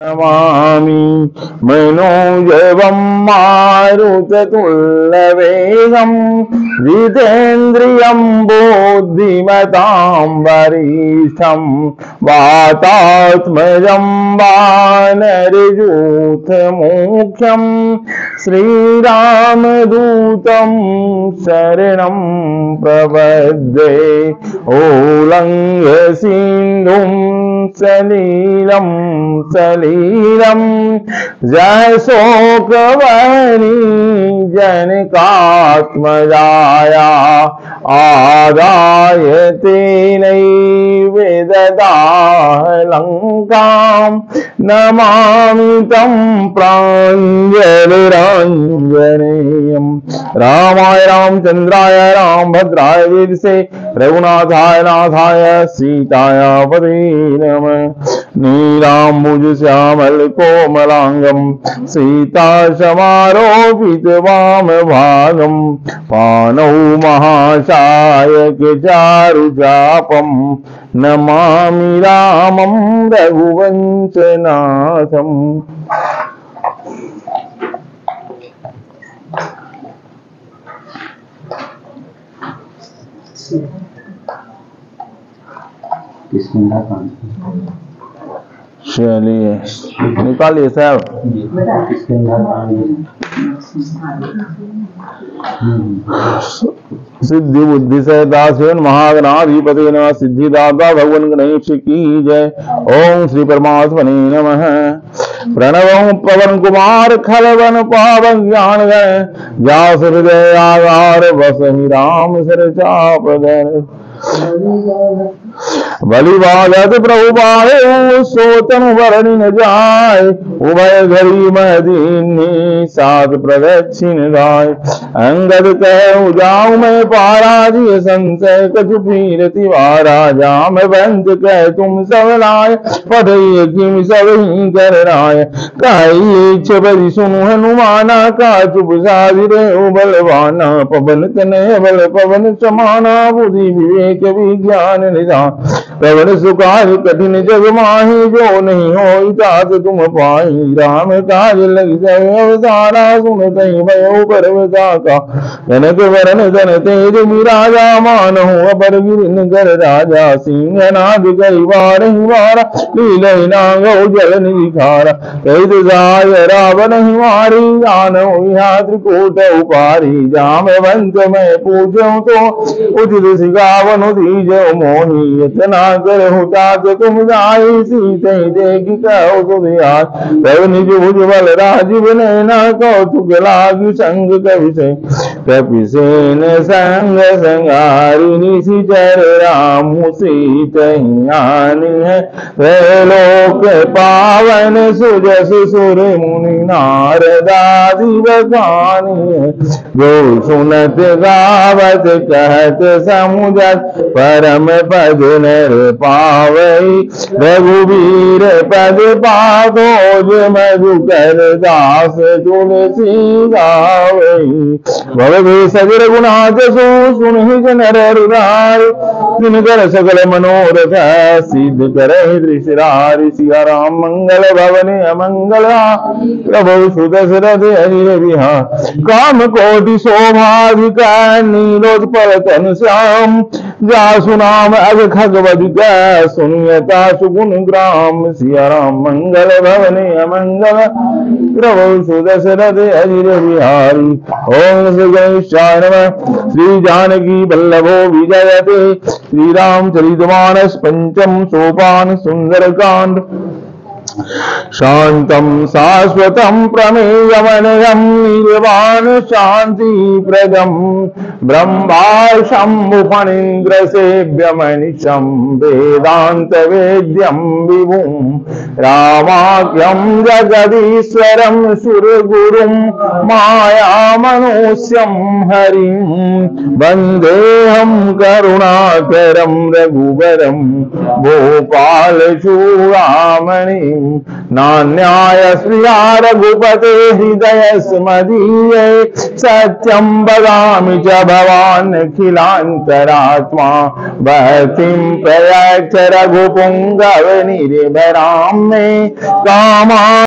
नमामि मनोजवं मारुततुल्यवेगं जितेन्द्रियं बुद्धिमतां वरिष्ठं वातात्मजं वानरयूथमुख्यं श्रीरामदूतं शरणं प्रपद्ये। उल्लङ्घ्य सिन्धुं सलीलं सलीलं जयशोकवनी जनकात्मजाया आदाय तेनैव ददाह लङ्कां नमामि तं प्राञ्जलिरञ्जनेयं। रामाय रामचन्द्राय रामभद्राय वेदसे रघुनाथाय नाथाय सीताय पते नमः। नीलाम्बुज श्यामल कोमलांगं सीता समारोपित वामभागं पानौ महाशायक चारुचापं नमामि रामं रघुवंशनाथम्। चलिए निकालिए साहब। सिद्धि बुद्धि सहितासेन महागणाधिपति नमः। सिद्धिदाता भगवान गणेश की जय। ओम श्री परमात्मने नमः। प्रणवं पवन कुमार खलवन पावन ज्ञान गण व्यास हृदय आधार बसहि राम सर चापधर। बलिबालत प्रभु पाए सोतन वरणी न जाय उभय घरी मदीनी सात प्रदक्षिण गाय। अंगद कह जाऊं मैं पाराजिय संशय कछु पीरति वारा जाम बंद कह तुम सब लाय पढ़िए किम सब ही कर राय। कही छबरी सुनु हनुमाना का चुप साजिरे बलवाना पवन तनय बल पवन समाना बुद्धि विवेक विज्ञान निधान पवन सुखाय कठिन जग माही जो नहीं हो तात तुम पाई। राम काज लग जाए अवतारा सुनते भयो पर्वता का जनक वरण धन तेज विराजा मानहु अपर गिरिन कर राजा। सिंहनाद कई बार ही मारा लीलय नागौ जल निखारा कई जाय रावण ही मारी जानहु यहाँ त्रिकूट उपारी। जामवंत मैं पूजो तो उचित सिगावन दीज मोही इतना कर तात तुम जाई सीते देगी कहो सुधियार। तब निज भुज बल राजीव नैना कौतुक लागु संग कविसे कपिसेन संग संगारी निशिचर राम सीतयानी है। लोक पावन सुजस सुर मुनि नारदादि बखानी है। जो सुनत गावत कहत समुझत परम पद नर पावई। रघुवीर पद पादोज मधुकर दास तुलसी गावई। भव सगर गुणाज सो सुनि नर हृदय दिनकर सकल मनोरथ सिद्ध करे दृश्यरारि। सिया राम मंगल भवने अमंगल प्रभु सुदशरथ हरि विहार। काम कोटि शोभाधिका नीलोत्पल तन श्याम जासु नाम अग खगवदिक सुनियता सुगुण ग्राम। सिया राम मंगल भवने अमंगल प्रभु सुदशरथ हरि बिहारी। ओम श्री गणेशाय नमः। श्री जानकी वल्लभो विजयते श्री रामचरितमानस पंचम सोपान सुंदरकांड। शांतं शाश्वतं प्रमेयमनघं निर्वाण शांति प्रदं ब्रह्मा शंभु फणीन्द्र सेव्यमनिशं वेदांत वेद्यं विभुं रामाख्यं जगदीश्वरं सुरगुरुं मायामनुष्यं हरिं वन्देऽहं करुणाकरं रघुवरं गोपालचूडामणि नान्याय श्रिया रघुपते हृदय स्मदीये सत्यं वदामि च भवान् अखिलान्तरात्मा भक्तिं प्रयच्छ रघुपुङ्गव निर्भरां मे कामा